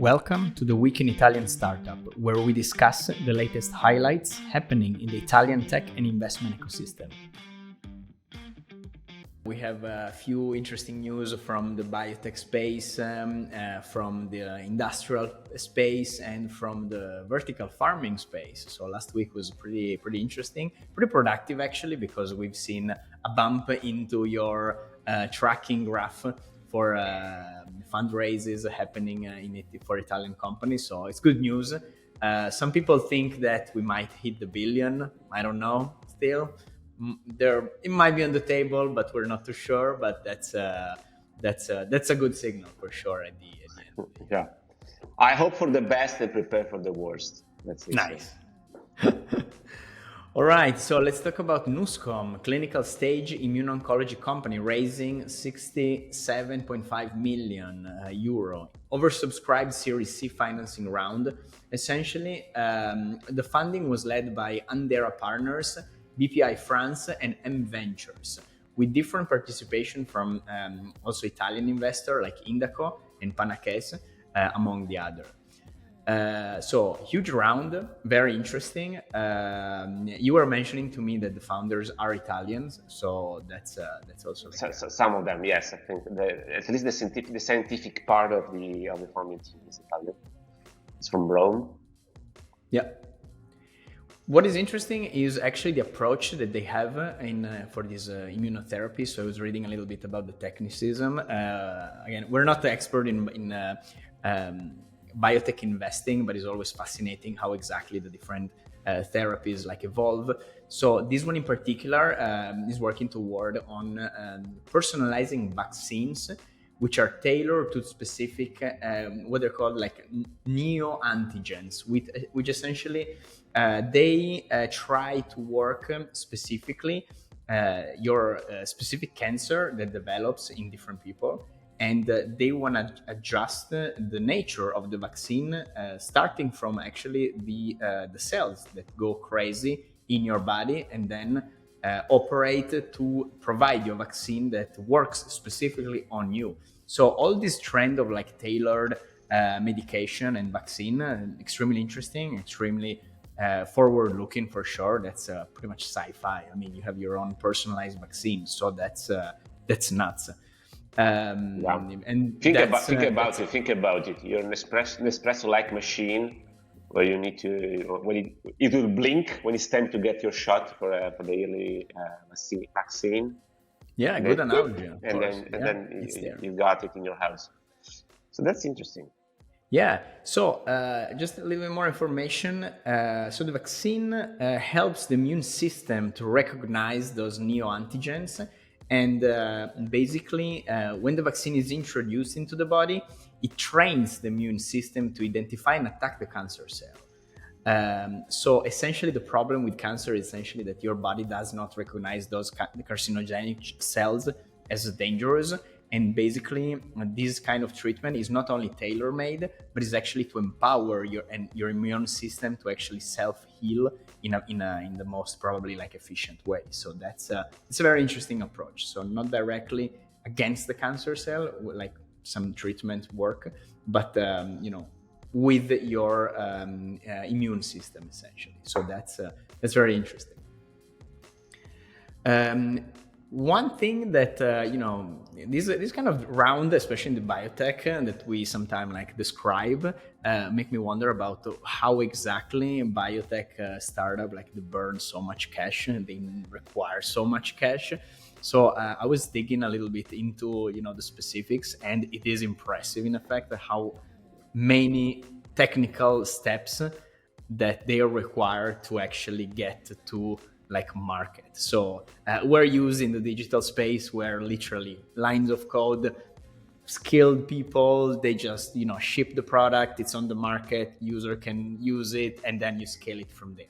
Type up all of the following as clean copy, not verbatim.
Welcome to the Week in Italian Startup, where we discuss the latest highlights happening in the Italian tech and investment ecosystem. We have a few interesting news from the biotech space, from the industrial space, and from the vertical farming space. So last week was pretty interesting, pretty productive actually, because we've seen a bump into your tracking graph for fundraisers happening for Italian companies. So it's good news. Some people think that we might hit the billion. I don't know still. It might be on the table, but we're not too sure. But that's a good signal for sure at the end. Yeah, I hope for the best and prepare for the worst. Let's say nice. All right, so let's talk about Nouscom, clinical stage immunoncology company raising 67.5 million euro, oversubscribed Series C financing round. Essentially, the funding was led by Andera Partners, BPI France, and M Ventures, with different participation from also Italian investor like Indaco and Panacase, among the other. So huge round, very interesting. You were mentioning to me that the founders are Italians, so that's also like some of them. Yes, I think at least the scientific part of the founding team is Italian. It's from Rome. Yeah. What is interesting is actually the approach that they have for this immunotherapy. So I was reading a little bit about the technicism. Again, we're not the expert in biotech investing, but it's always fascinating how exactly the different therapies like evolve. So this one in particular is working toward on personalizing vaccines, which are tailored to specific what they're called like neoantigens, which essentially they try to work specifically your specific cancer that develops in different people. And they want to adjust the nature of the vaccine, starting from actually the cells that go crazy in your body, and then operate to provide your vaccine that works specifically on you. So all this trend of like tailored medication and vaccine, extremely interesting, extremely forward-looking for sure. That's pretty much sci-fi. I mean, you have your own personalized vaccine, so that's nuts. And think about it. You're an espresso-like machine where you need to it will blink when it's time to get your shot for the yearly vaccine. Yeah, good analogy. And then you got it in your house. So that's interesting. Yeah. So just a little bit more information. So the vaccine helps the immune system to recognize those neoantigens. And basically, when the vaccine is introduced into the body, it trains the immune system to identify and attack the cancer cell. So essentially, the problem with cancer is essentially that your body does not recognize those carcinogenic cells as dangerous. And basically, this kind of treatment is not only tailor-made, but is actually to empower your immune system to actually self-heal in the most probably like efficient way. So it's a very interesting approach. So not directly against the cancer cell, like some treatments work, but with your immune system essentially. So that's very interesting. One thing that this kind of round, especially in the biotech, that we sometimes like describe, make me wonder about how exactly biotech startup like they burn so much cash and they require so much cash. So I was digging a little bit into the specifics, and it is impressive in effect how many technical steps that they are required to actually get to like market. So we're using the digital space where literally lines of code, skilled people, they just ship the product, it's on the market, user can use it, and then you scale it from there.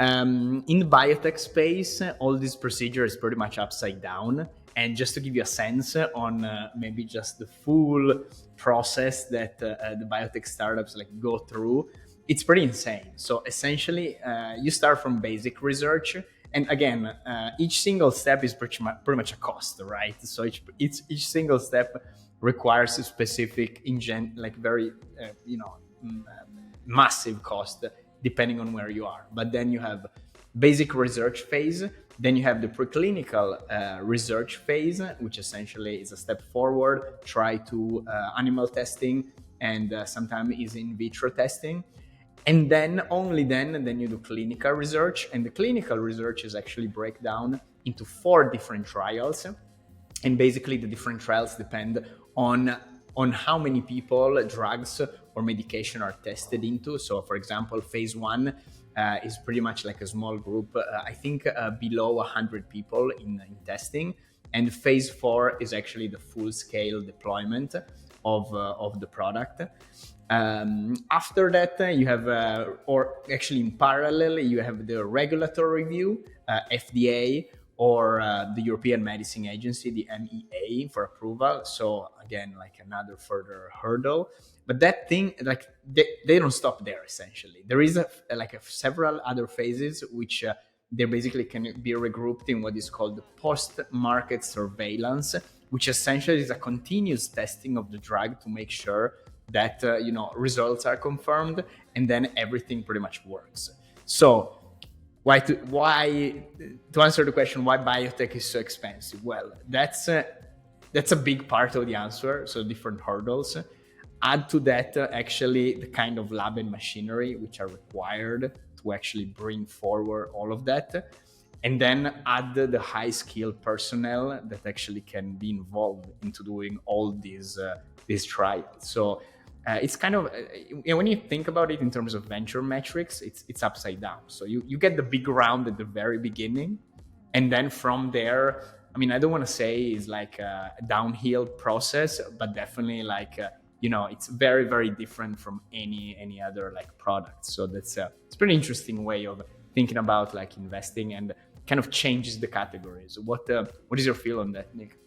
In the biotech space, all this procedure is pretty much upside down. And just to give you a sense on maybe just the full process that the biotech startups like go through, it's pretty insane. So essentially, you start from basic research, and again, each single step is pretty much a cost, right? So each single step requires a specific very massive cost depending on where you are. But then you have basic research phase, then you have the preclinical research phase, which essentially is a step forward, try to animal testing, and sometimes is in vitro testing. And then only then you do clinical research, and the clinical research is actually break down into 4 different trials. And basically the different trials depend on how many people drugs or medication are tested into. So for example, phase 1 is pretty much like a small group, I think below 100 people in testing, and phase 4 is actually the full scale deployment of the product. After that, you have, or actually in parallel, you have the regulatory review, FDA, or the European Medicine Agency, the MEA, for approval. So again, like another further hurdle. But that thing, like they don't stop there. Essentially, there is several other phases which they basically can be regrouped in what is called post-market surveillance, which essentially is a continuous testing of the drug to make sure that results are confirmed, and then everything pretty much works. So why to answer the question why biotech is so expensive? Well, that's a big part of the answer. So different hurdles. Add to that actually the kind of lab and machinery which are required to actually bring forward all of that, and then add the high skilled personnel that actually can be involved into doing all these trials. So it's kind of when you think about it in terms of venture metrics, it's upside down. So you get the big round at the very beginning, and then from there, I mean, I don't want to say it's like a downhill process, but definitely like it's very, very different from any other like product. So that's it's a pretty interesting way of thinking about like investing, and kind of changes the categories. What is your feel on that, Nick?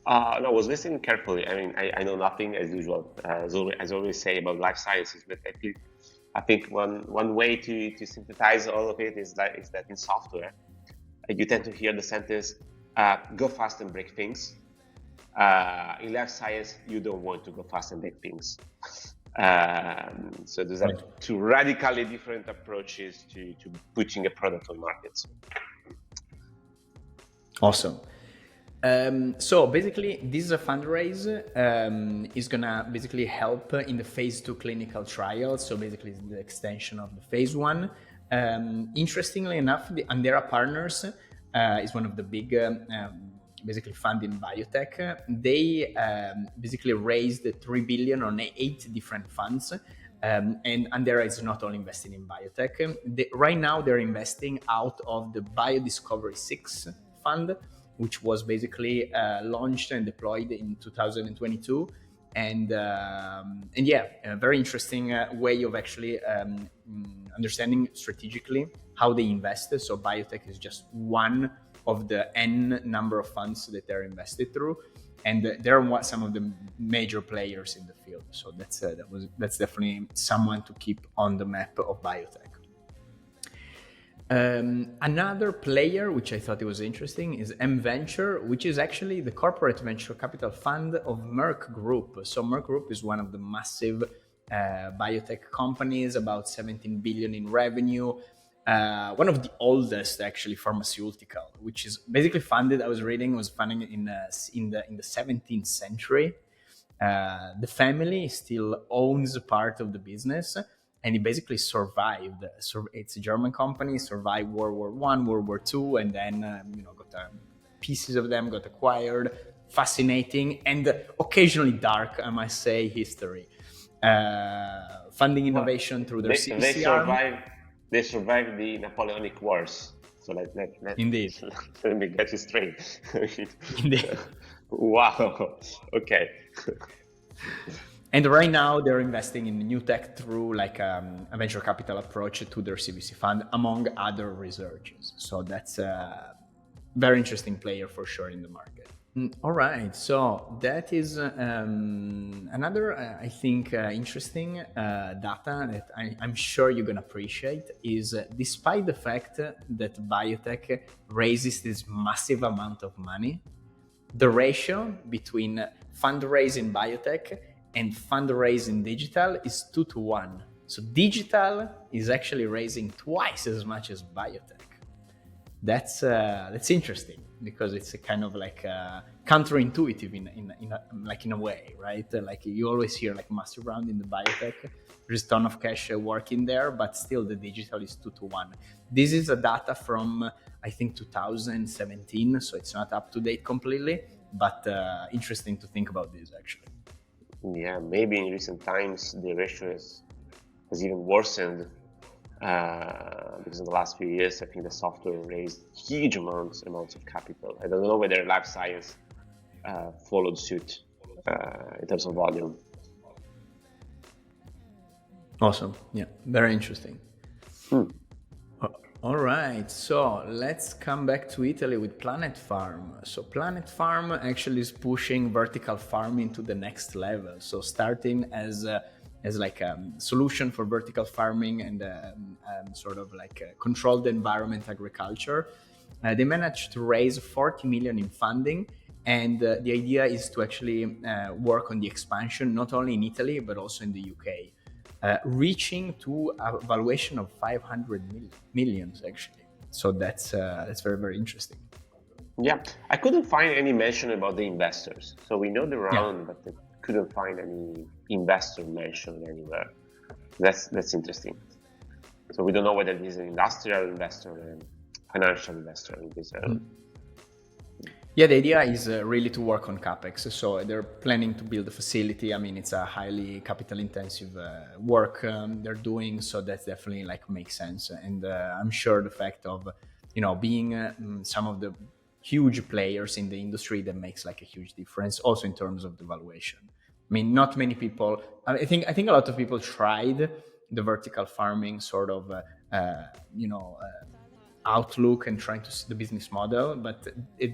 No, I was listening carefully. I mean, I know nothing as usual, as I always say about life sciences, but I think one way to synthesize all of it is that in software, you tend to hear the sentence, go fast and break things. In life science, you don't want to go fast and break things. So there's like 2 radically different approaches to putting a product on markets. Awesome. So basically, this fundraise is gonna basically help in the phase 2 clinical trial. So basically, it's the extension of the phase 1. Interestingly enough, the Andera Partners is one of the big basically fund in biotech. They basically raised 3 billion on 8 different funds. And Andera is not only investing in biotech. Right now, they're investing out of the Biodiscovery 6 fund, which was basically launched and deployed in 2022. And yeah, a very interesting way of actually understanding strategically how they invested. So biotech is just one of the N number of funds that they're invested through, and they're some of the major players in the field. So that's definitely someone to keep on the map of biotech. Another player, which I thought it was interesting, is M Venture, which is actually the corporate venture capital fund of Merck Group. So Merck Group is one of the massive biotech companies, about 17 billion in revenue. One of the oldest actually pharmaceutical, which is basically funded. I was reading was funded in the 17th century. The family still owns part of the business, and it basically survived. So it's a German company, survived World War I, World War II, and then pieces of them got acquired. Fascinating and occasionally dark, I must say, history. Funding innovation through their CVC They survived the Napoleonic Wars. So Indeed. Let me get it straight. Indeed. Wow. Okay. And right now they're investing in new tech through like a venture capital approach to their CVC fund, among other researches. So that's a very interesting player for sure in the market. All right, so that is another, I think, interesting data that I'm sure you're going to appreciate is despite the fact that biotech raises this massive amount of money, the ratio between fundraising biotech and fundraising digital is 2 to 1. So digital is actually raising twice as much as biotech. That's interesting, because it's a kind of like counterintuitive in a way, right? Like you always hear like massive round in the biotech, there's a ton of cash working there, but still the digital is 2 to 1. This is a data from I think 2017, so it's not up to date completely, but interesting to think about this actually. Yeah, maybe in recent times the ratio has even worsened, because in the last few years I think the software raised huge amounts of capital. I don't know whether life science followed suit in terms of volume. Awesome. Yeah, very interesting. All right, so let's come back to Italy with Planet Farm. So Planet Farm actually is pushing vertical farming to the next level. So starting as like a solution for vertical farming and sort of like a controlled environment agriculture, they managed to raise 40 million in funding. And the idea is to actually work on the expansion, not only in Italy, but also in the UK. Reaching to a valuation of 500 millions actually. So that's very, very interesting. Yeah, I couldn't find any mention about the investors. So we know the round, Yeah. but I couldn't find any investor mentioned anywhere. That's interesting. So we don't know whether this is an industrial investor and financial investor in this. Yeah, the idea is really to work on capex. So they're planning to build a facility. I mean, it's a highly capital-intensive work they're doing. So that definitely like makes sense. And I'm sure the fact of being some of the huge players in the industry, that makes like a huge difference. Also in terms of the valuation. I mean, not many people. I think a lot of people tried the vertical farming sort of outlook and trying to see the business model, but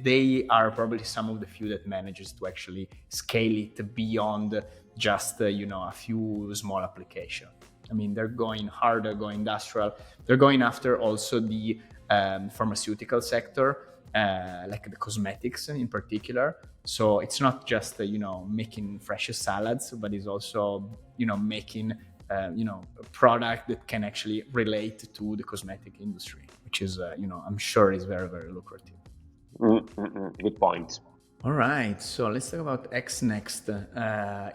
they are probably some of the few that manages to actually scale it beyond just a few small applications. I mean, they're going harder, going industrial. They're going after also the pharmaceutical sector, like the cosmetics in particular. So it's not just making fresh salads, but it's also making a product that can actually relate to the cosmetic industry, which is I'm sure is very, very lucrative. Good point. All right, so let's talk about Xnext,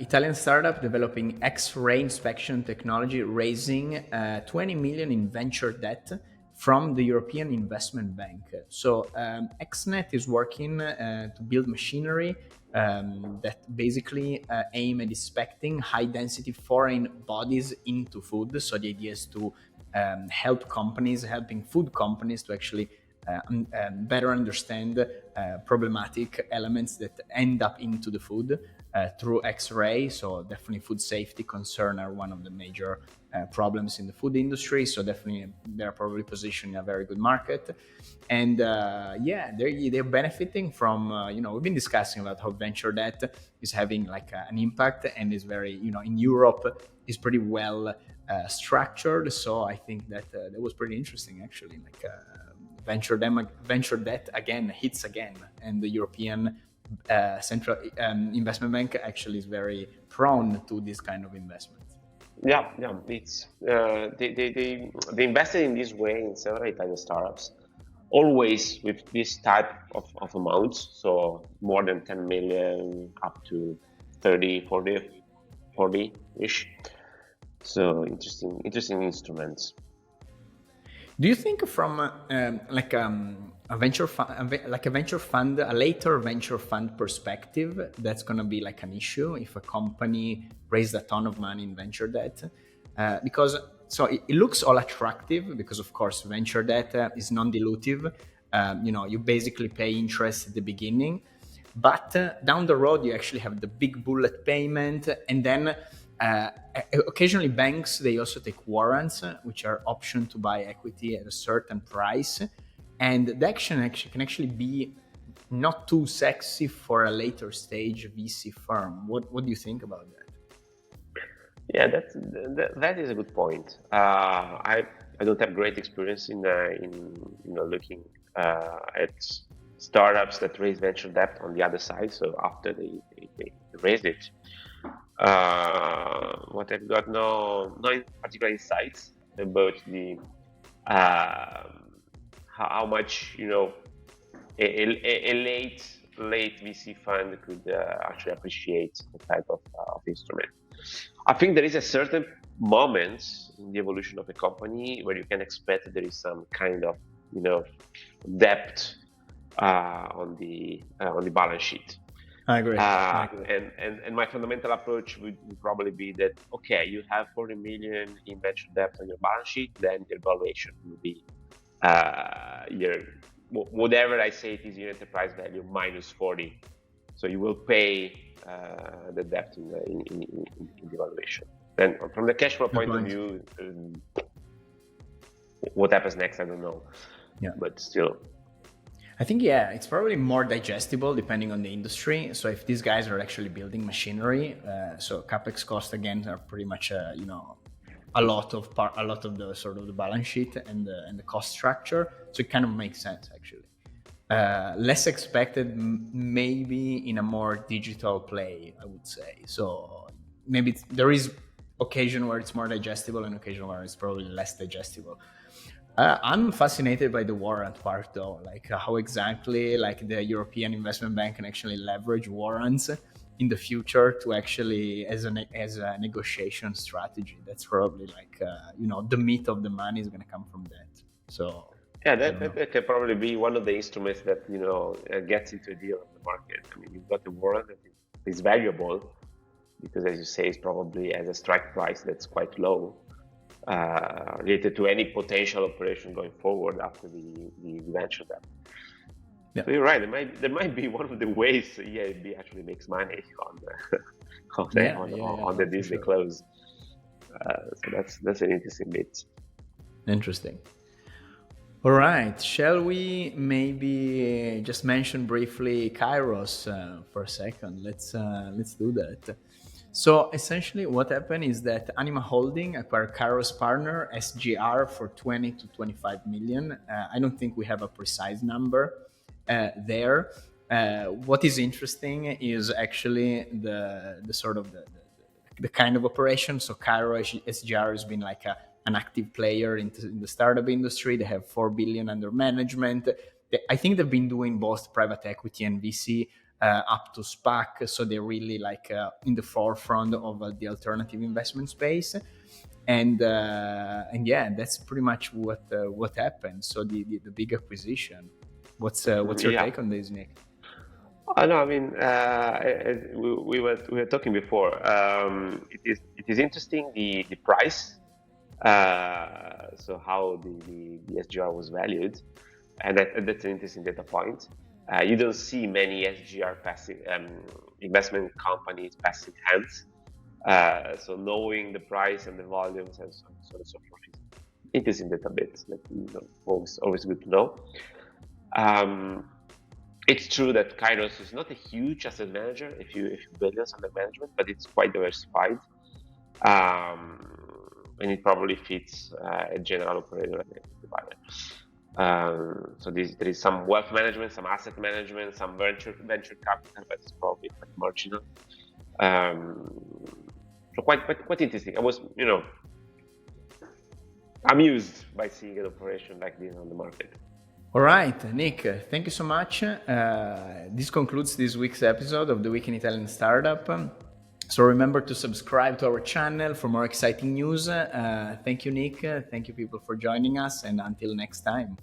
Italian startup developing X-ray inspection technology, raising 20 million in venture debt from the European Investment Bank. So Xnet is working to build machinery that basically aim at inspecting high-density foreign bodies into food. So the idea is to helping food companies to actually better understand problematic elements that end up into the food through X-ray. So definitely food safety concern are one of the major problems in the food industry. So definitely they're probably positioned in a very good market. And they're benefiting from, we've been discussing about how venture debt is having like an impact and is very, in Europe is pretty well structured. So I think that was pretty interesting actually. Like venture debt again hits again, and the European Central Investment Bank actually is very prone to this kind of investment. Yeah. It's they invested in this way in several Italian startups, always with this type of amounts. So more than 10 million up to 30, 40 ish. So interesting instruments. Do you think from a venture fund, a later venture fund perspective, that's going to be like an issue if a company raised a ton of money in venture debt? Because so it looks all attractive because of course venture debt is non-dilutive. You basically pay interest at the beginning, but down the road you actually have the big bullet payment, and then occasionally banks, they also take warrants, which are option to buy equity at a certain price, and the action can actually be not too sexy for a later stage VC firm. What do you think about that? Yeah, that is a good point. I don't have great experience in looking at startups that raise venture debt on the other side. So after they raise it. What I've got no particular insights about the how much a late VC fund could actually appreciate the type of instrument. I think there is a certain moment in the evolution of a company where you can expect that there is some kind of depth on the balance sheet. I agree. And my fundamental approach would probably be that, okay, you have 40 million in venture debt on your balance sheet, then your valuation will be whatever I say it is your enterprise value minus 40. So you will pay the debt in the valuation. Then from the cash flow point of view, what happens next, I don't know. Yeah. But still. I think, it's probably more digestible depending on the industry. So if these guys are actually building machinery, so capex costs again are pretty much, a lot of the sort of the balance sheet and the cost structure. So it kind of makes sense actually. Less expected maybe in a more digital play, I would say. So maybe there is occasion where it's more digestible and occasion where it's probably less digestible. I'm fascinated by the warrant part though, like how exactly like the European Investment Bank can actually leverage warrants in the future to actually as a negotiation strategy. That's probably like the meat of the money is going to come from that. So yeah, that can probably be one of the instruments that gets into a deal on the market. I mean, you've got the warrant that is valuable because, as you say, it's probably as a strike price that's quite low. Related to any potential operation going forward after the venture debt. Yeah. So you're right. There might be one of the ways EIB actually makes money on the Disney close. So that's an interesting bit. Interesting. All right. Shall we maybe just mention briefly Kairos for a second? Let's do that. So essentially what happened is that Anima Holding acquired Kairos partner SGR for 20 to 25 million. I don't think we have a precise number there. What is interesting is actually the sort of the kind of operation. So Kairos SGR has been like an active player in the startup industry. They have 4 billion under management. I think they've been doing both private equity and VC up to SPAC, so they're really like in the forefront of the alternative investment space, and that's pretty much what happened. So the big acquisition. What's your take on this, Nick? No, I mean we were talking before. It is interesting the price. So how the SGR was valued, and that's an interesting data point. You don't see many SGR passive investment companies passing hands. So knowing the price and the volumes and so on and so forth is interesting data bits that always good to know. It's true that Kairos is not a huge asset manager, a few billions under management, but it's quite diversified. And it probably fits a general operator at the provider. So there is some wealth management, some asset management, some venture capital, but it's probably quite marginal. So quite interesting. I was amused by seeing an operation like this on the market. All right, Nick, thank you so much. This concludes this week's episode of The Week in Italian Startup. So remember to subscribe to our channel for more exciting news. Thank you, Nick. Thank you, people, for joining us. And until next time.